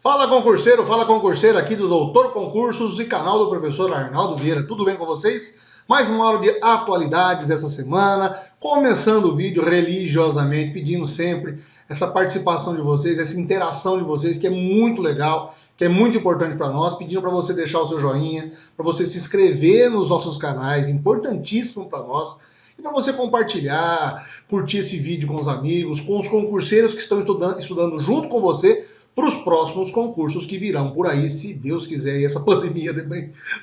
Fala concurseiro aqui do Doutor Concursos e canal do professor Arnaldo Vieira. Tudo bem com vocês? Mais uma hora de atualidades essa semana, começando o vídeo religiosamente, pedindo sempre essa participação de vocês, essa interação de vocês, que é muito legal, que é muito importante para nós, pedindo para você deixar o seu joinha, para você se inscrever nos nossos canais, importantíssimo para nós, e para você compartilhar, curtir esse vídeo com os amigos, com os concurseiros que estão estudando junto com você, para os próximos concursos que virão por aí, se Deus quiser, e essa pandemia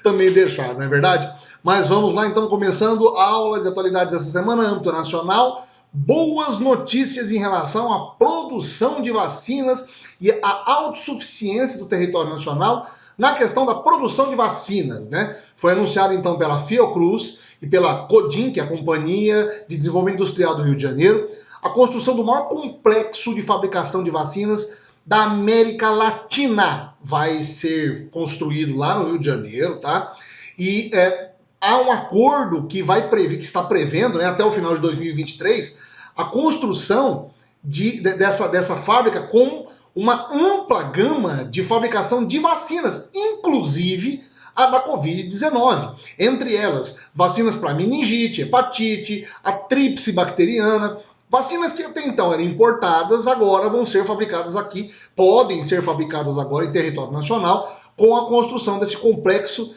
também deixar, não é verdade? Mas vamos lá, então, começando a aula de atualidades dessa semana, âmbito nacional, boas notícias em relação à produção de vacinas e à autossuficiência do território nacional na questão da produção de vacinas, né? Foi anunciado, então, pela Fiocruz e pela Codim, que é a Companhia de Desenvolvimento Industrial do Rio de Janeiro, a construção do maior complexo de fabricação de vacinas da América Latina vai ser construído lá no Rio de Janeiro, tá? E há um acordo que está prevendo, né, até o final de 2023, a construção dessa fábrica com uma ampla gama de fabricação de vacinas, inclusive a da Covid-19. Entre elas, vacinas para meningite, hepatite, a tríplice bacteriana. Vacinas que até então eram importadas, agora vão ser fabricadas aqui, podem ser fabricadas agora em território nacional, com a construção desse complexo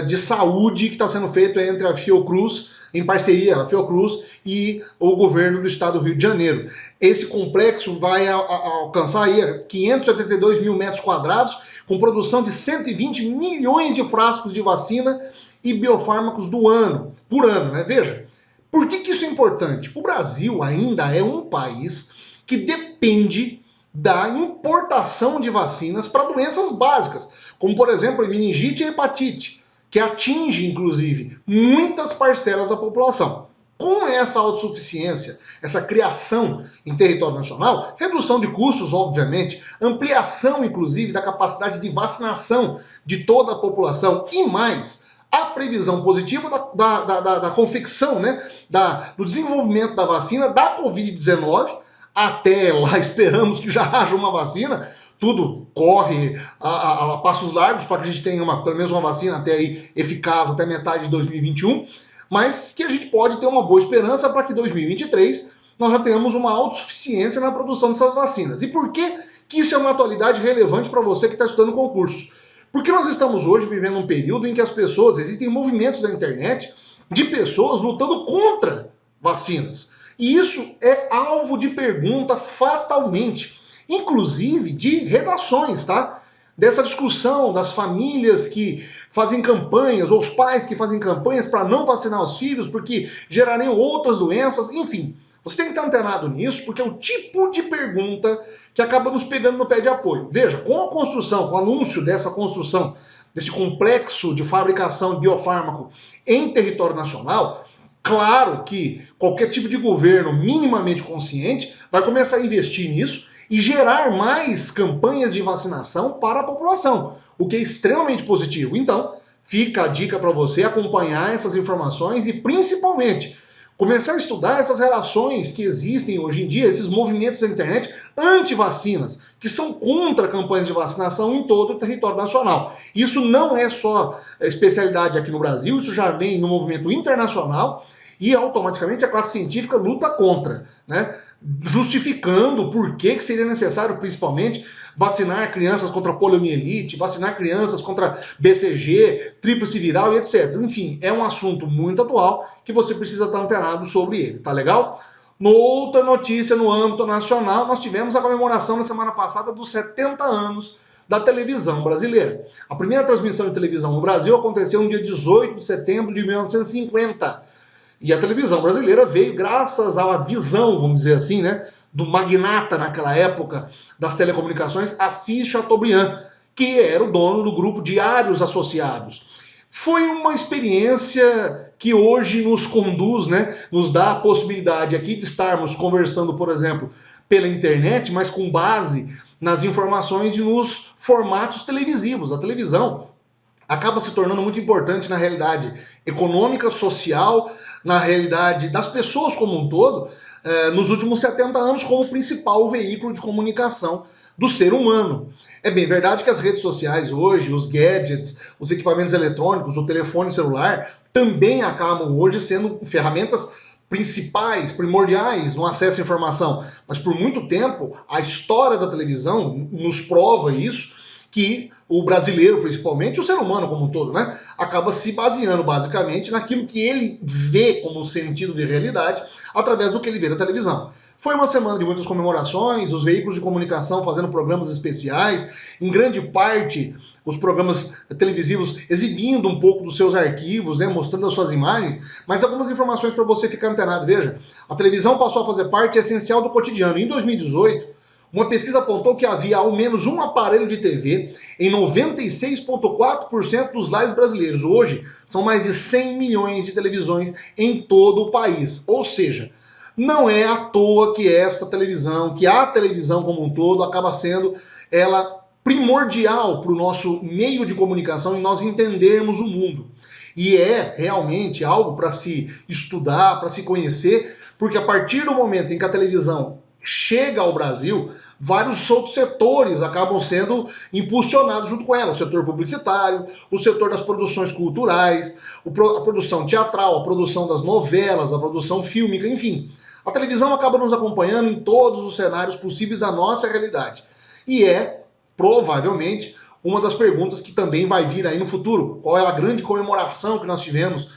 de saúde que está sendo feito entre a Fiocruz, em parceria, a Fiocruz e o governo do estado do Rio de Janeiro. Esse complexo vai alcançar aí 582 mil metros quadrados, com produção de 120 milhões de frascos de vacina e biofármacos por ano, né? Veja. Por que isso é importante? O Brasil ainda é um país que depende da importação de vacinas para doenças básicas, como por exemplo a meningite e a hepatite, que atinge inclusive muitas parcelas da população. Com essa autossuficiência, essa criação em território nacional, redução de custos, obviamente, ampliação inclusive da capacidade de vacinação de toda a população e mais, a previsão positiva da confecção, né, do desenvolvimento da vacina da Covid-19, até lá esperamos que já haja uma vacina, tudo corre a passos largos para que a gente tenha pelo menos uma vacina até aí eficaz até metade de 2021, mas que a gente pode ter uma boa esperança para que em 2023 nós já tenhamos uma autossuficiência na produção dessas vacinas. E por que isso é uma atualidade relevante para você que está estudando concursos? Porque nós estamos hoje vivendo um período em que existem movimentos na internet de pessoas lutando contra vacinas. E isso é alvo de pergunta fatalmente, inclusive de redações, tá? Dessa discussão das famílias que fazem campanhas, ou os pais que fazem campanhas para não vacinar os filhos porque gerariam outras doenças, enfim. Você tem que estar antenado nisso, porque é o tipo de pergunta que acaba nos pegando no pé de apoio. Veja, com o anúncio dessa construção, desse complexo de fabricação de biofármaco em território nacional, claro que qualquer tipo de governo minimamente consciente vai começar a investir nisso e gerar mais campanhas de vacinação para a população, o que é extremamente positivo. Então, fica a dica para você acompanhar essas informações e, principalmente, começar a estudar essas relações que existem hoje em dia, esses movimentos da internet anti-vacinas, que são contra campanhas de vacinação em todo o território nacional. Isso não é só especialidade aqui no Brasil, isso já vem no movimento internacional e automaticamente a classe científica luta contra, né? Justificando por que seria necessário, principalmente, vacinar crianças contra poliomielite, vacinar crianças contra BCG, tríplice viral e etc. Enfim, é um assunto muito atual que você precisa estar antenado sobre ele, tá legal? Outra notícia no âmbito nacional, nós tivemos a comemoração na semana passada dos 70 anos da televisão brasileira. A primeira transmissão de televisão no Brasil aconteceu no dia 18 de setembro de 1950. E a televisão brasileira veio graças à visão, vamos dizer assim, né, do magnata naquela época das telecomunicações, Assis Chateaubriand, que era o dono do grupo Diários Associados. Foi uma experiência que hoje nos conduz, né, nos dá a possibilidade aqui de estarmos conversando, por exemplo, pela internet, mas com base nas informações e nos formatos televisivos. A televisão acaba se tornando muito importante na realidade econômica, social, na realidade das pessoas como um todo, nos últimos 70 anos como principal veículo de comunicação do ser humano. É bem verdade que as redes sociais hoje, os gadgets, os equipamentos eletrônicos, o telefone celular, também acabam hoje sendo ferramentas principais, primordiais no acesso à informação. Mas por muito tempo, a história da televisão nos prova isso, que o brasileiro, principalmente, o ser humano como um todo, né, acaba se baseando basicamente naquilo que ele vê como sentido de realidade através do que ele vê na televisão. Foi uma semana de muitas comemorações, os veículos de comunicação fazendo programas especiais, em grande parte os programas televisivos exibindo um pouco dos seus arquivos, né, mostrando as suas imagens, mas algumas informações para você ficar antenado. Veja, a televisão passou a fazer parte essencial do cotidiano. Em 2018, uma pesquisa apontou que havia ao menos um aparelho de TV em 96,4% dos lares brasileiros. Hoje, são mais de 100 milhões de televisões em todo o país. Ou seja, não é à toa que essa televisão, que a televisão como um todo, acaba sendo ela primordial para o nosso meio de comunicação e nós entendermos o mundo. E é realmente algo para se estudar, para se conhecer, porque a partir do momento em que a televisão chega ao Brasil, vários outros setores acabam sendo impulsionados junto com ela. O setor publicitário, o setor das produções culturais, a produção teatral, a produção das novelas, a produção fílmica, enfim. A televisão acaba nos acompanhando em todos os cenários possíveis da nossa realidade. E é, provavelmente, uma das perguntas que também vai vir aí no futuro. Qual é a grande comemoração que nós tivemos?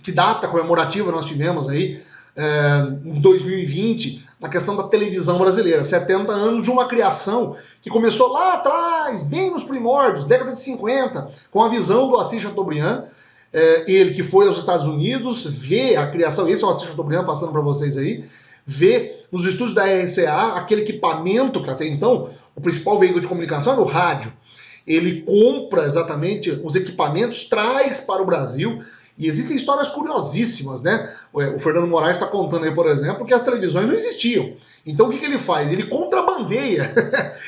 Que data comemorativa nós tivemos aí em 2020 na questão da televisão brasileira? 70 anos de uma criação que começou lá atrás, bem nos primórdios, década de 50, com a visão do Assis Chateaubriand. Ele que foi aos Estados Unidos, vê a criação, esse é o Assis Chateaubriand passando para vocês aí, vê nos estúdios da RCA aquele equipamento que até então o principal veículo de comunicação era o rádio. Ele compra exatamente os equipamentos, traz para o Brasil, e existem histórias curiosíssimas, né? O Fernando Moraes está contando aí, por exemplo, que as televisões não existiam. Então o que ele faz? Ele contrabandeia,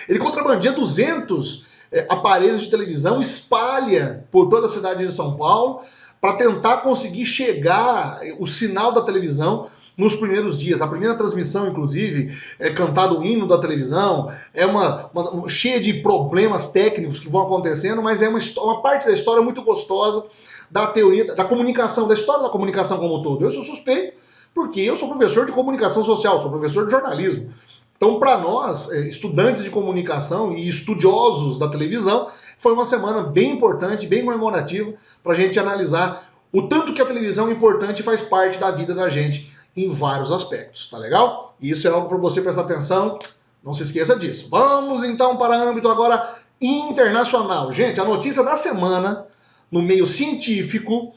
ele contrabandeia 200 aparelhos de televisão, espalha por toda a cidade de São Paulo para tentar conseguir chegar o sinal da televisão nos primeiros dias. A primeira transmissão, inclusive, é cantado o hino da televisão, é uma cheia de problemas técnicos que vão acontecendo, mas é uma parte da história muito gostosa da teoria, da comunicação, da história da comunicação como um todo. Eu sou suspeito porque eu sou professor de comunicação social, sou professor de jornalismo. Então, para nós, estudantes de comunicação e estudiosos da televisão, foi uma semana bem importante, bem comemorativa, para a gente analisar o tanto que a televisão é importante e faz parte da vida da gente em vários aspectos, tá legal? E isso é algo para você prestar atenção, não se esqueça disso. Vamos então para âmbito agora internacional. Gente, a notícia da semana, no meio científico,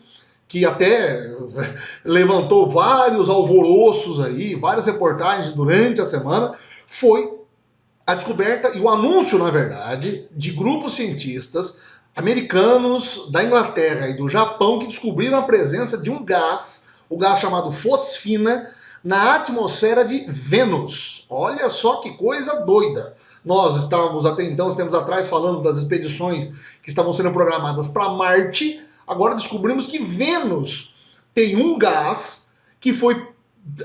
que até levantou vários alvoroços aí, várias reportagens durante a semana, foi a descoberta e o anúncio, na verdade, de grupos cientistas americanos da Inglaterra e do Japão que descobriram a presença de um gás, o gás chamado fosfina, na atmosfera de Vênus. Olha só que coisa doida. Nós estávamos até então, tempos atrás, falando das expedições que estavam sendo programadas para Marte. Agora descobrimos que Vênus tem um gás que foi,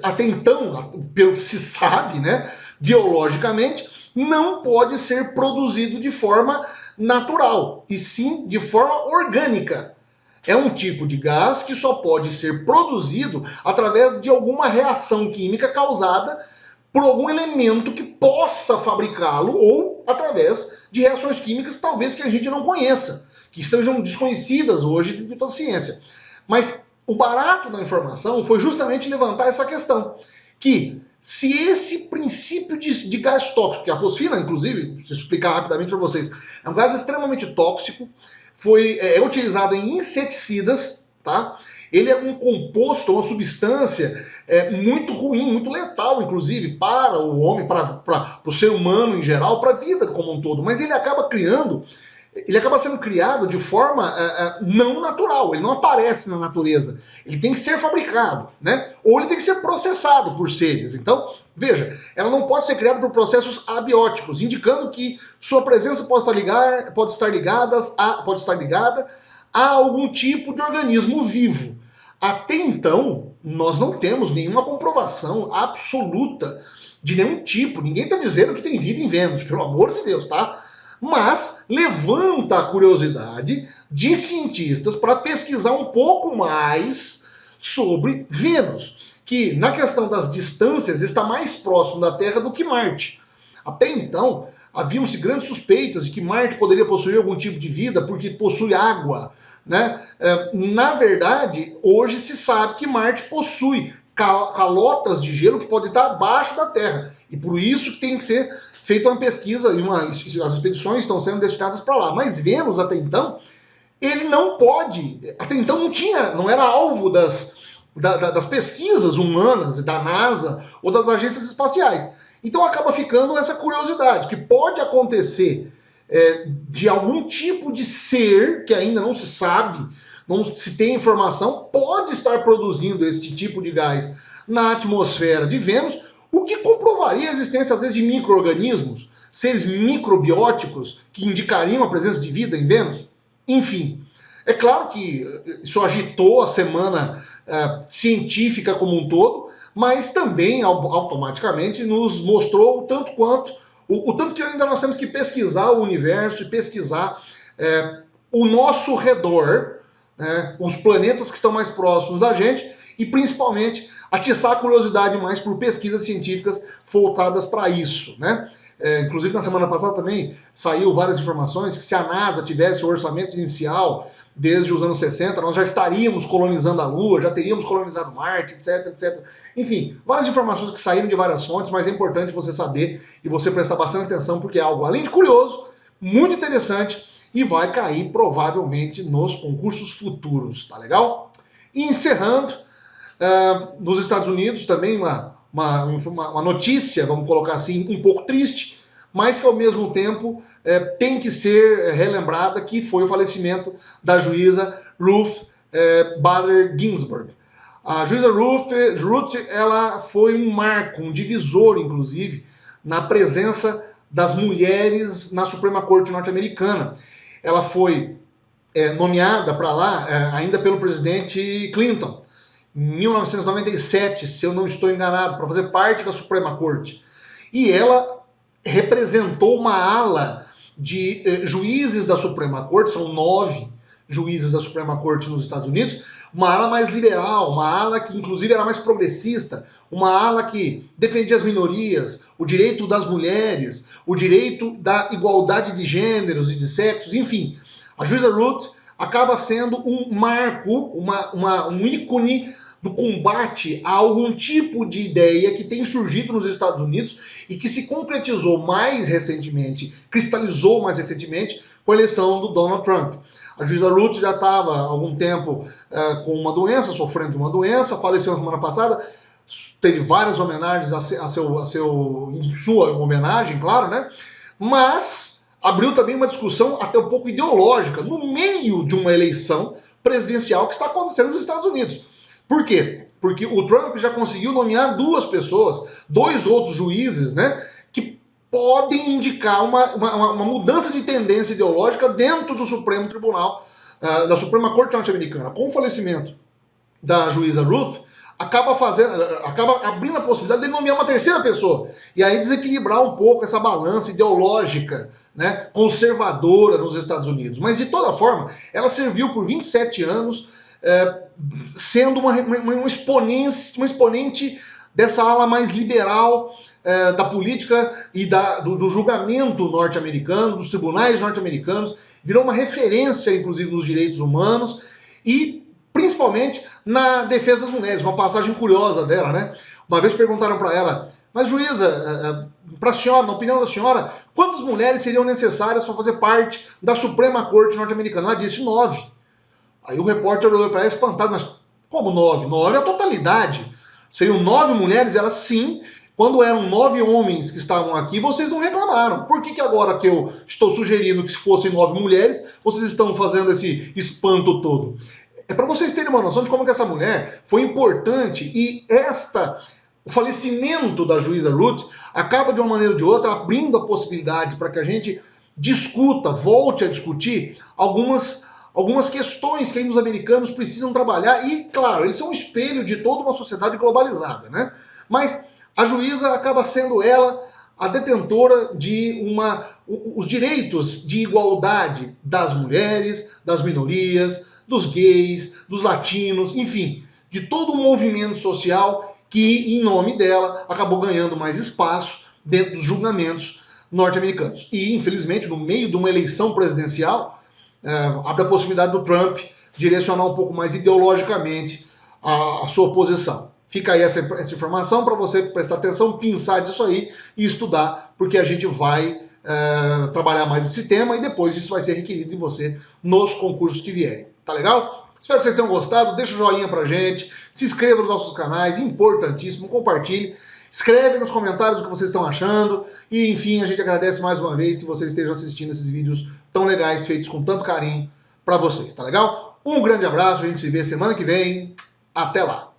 até então, pelo que se sabe, né, biologicamente, não pode ser produzido de forma natural, e sim de forma orgânica. É um tipo de gás que só pode ser produzido através de alguma reação química causada por algum elemento que possa fabricá-lo ou através de reações químicas talvez que a gente não conheça, que estejam desconhecidas hoje de toda a ciência. Mas o barato da informação foi justamente levantar essa questão, que se esse princípio de gás tóxico, que a fosfina, inclusive, deixa eu explicar rapidamente para vocês, é um gás extremamente tóxico, é utilizado em inseticidas, tá? Ele é um composto, uma substância muito ruim, muito letal, inclusive, para o homem, para o ser humano em geral, para a vida como um todo. Mas ele acaba sendo criado de forma não natural, ele não aparece na natureza. Ele tem que ser fabricado, né? Ou ele tem que ser processado por seres. Então, veja, ela não pode ser criada por processos abióticos, indicando que sua presença pode estar ligada a algum tipo de organismo vivo. Até então, nós não temos nenhuma comprovação absoluta de nenhum tipo. Ninguém está dizendo que tem vida em Vênus, pelo amor de Deus, tá? Mas levanta a curiosidade de cientistas para pesquisar um pouco mais sobre Vênus, que na questão das distâncias está mais próximo da Terra do que Marte. Até então, haviam-se grandes suspeitas de que Marte poderia possuir algum tipo de vida porque possui água, né? Na verdade, hoje se sabe que Marte possui calotas de gelo que podem estar abaixo da Terra. E por isso que tem que ser feita uma pesquisa e as expedições estão sendo destinadas para lá. Mas Vênus, até então, ele não pode, até então não era alvo das pesquisas humanas, da NASA ou das agências espaciais. Então acaba ficando essa curiosidade, que pode acontecer de algum tipo de ser, que ainda não se sabe, não se tem informação, pode estar produzindo esse tipo de gás na atmosfera de Vênus, o que comprovaria a existência, às vezes, de micro-organismos, seres microbióticos, que indicariam a presença de vida em Vênus. Enfim, é claro que isso agitou a semana científica como um todo, mas também automaticamente nos mostrou o tanto quanto, o tanto que ainda nós temos que pesquisar o universo e pesquisar o nosso redor, os planetas que estão mais próximos da gente e principalmente atiçar a curiosidade mais por pesquisas científicas voltadas para isso, né? Inclusive na semana passada também saiu várias informações que se a NASA tivesse o orçamento inicial desde os anos 60, nós já estaríamos colonizando a Lua, já teríamos colonizado Marte, etc, etc. Enfim, várias informações que saíram de várias fontes, mas é importante você saber e você prestar bastante atenção, porque é algo, além de curioso, muito interessante e vai cair provavelmente nos concursos futuros, tá legal? E encerrando, nos Estados Unidos também uma notícia, vamos colocar assim, um pouco triste, mas que ao mesmo tempo tem que ser relembrada, que foi o falecimento da juíza Ruth Bader Ginsburg. A juíza Ruth, ela foi um marco, um divisor, inclusive, na presença das mulheres na Suprema Corte norte-americana. Ela foi nomeada para lá ainda pelo presidente Clinton, em 1997, se eu não estou enganado, para fazer parte da Suprema Corte. E ela representou uma ala de juízes da Suprema Corte, são 9 juízes da Suprema Corte nos Estados Unidos, uma ala mais liberal, uma ala que inclusive era mais progressista, uma ala que defendia as minorias, o direito das mulheres, o direito da igualdade de gêneros e de sexos, enfim. A juíza Ruth acaba sendo um marco, um ícone do combate a algum tipo de ideia que tem surgido nos Estados Unidos e que se concretizou mais recentemente, cristalizou mais recentemente com a eleição do Donald Trump. A juíza Ruth já estava há algum tempo com uma doença, sofrendo de uma doença, faleceu na semana passada, teve várias homenagens em sua homenagem, claro, né? Mas abriu também uma discussão até um pouco ideológica no meio de uma eleição presidencial que está acontecendo nos Estados Unidos. Por quê? Porque o Trump já conseguiu nomear 2 pessoas, 2 outros juízes, né, que podem indicar uma mudança de tendência ideológica dentro do Supremo Tribunal, da Suprema Corte norte-americana. Com o falecimento da juíza Ruth, acaba abrindo a possibilidade de nomear uma 3ª pessoa, e aí desequilibrar um pouco essa balança ideológica, né, conservadora nos Estados Unidos. Mas, de toda forma, ela serviu por 27 anos, sendo uma exponente dessa ala mais liberal da política e do julgamento norte-americano, dos tribunais norte-americanos, virou uma referência, inclusive, nos direitos humanos e, principalmente, na defesa das mulheres. Uma passagem curiosa dela, né? Uma vez perguntaram para ela, mas juíza, para a senhora, na opinião da senhora, quantas mulheres seriam necessárias para fazer parte da Suprema Corte norte-americana? Ela disse 9. Aí o repórter olhou para ela espantado, mas como 9? 9 é a totalidade. Seriam 9 mulheres? Ela, sim. Quando eram 9 homens que estavam aqui, vocês não reclamaram. Por que agora que eu estou sugerindo que se fossem 9 mulheres, vocês estão fazendo esse espanto todo? É para vocês terem uma noção de como que essa mulher foi importante e o falecimento da juíza Ruth acaba de uma maneira ou de outra abrindo a possibilidade para que a gente discuta, volte a discutir algumas questões que ainda os americanos precisam trabalhar e, claro, eles são um espelho de toda uma sociedade globalizada, né? Mas A juíza acaba sendo ela a detentora de os direitos de igualdade das mulheres, das minorias, dos gays, dos latinos, enfim, de todo um movimento social que, em nome dela, acabou ganhando mais espaço dentro dos julgamentos norte-americanos. E, infelizmente, no meio de uma eleição presidencial, abre a possibilidade do Trump direcionar um pouco mais ideologicamente a sua posição. Fica aí essa informação para você prestar atenção, pensar disso aí e estudar, porque a gente vai trabalhar mais esse tema e depois isso vai ser requerido de você nos concursos que vierem. Tá legal? Espero que vocês tenham gostado, deixa o joinha pra gente, se inscreva nos nossos canais, importantíssimo, compartilhe, escreve nos comentários o que vocês estão achando e, enfim, a gente agradece mais uma vez que vocês estejam assistindo esses vídeos tão legais, feitos com tanto carinho para vocês, tá legal? Um grande abraço, a gente se vê semana que vem, até lá!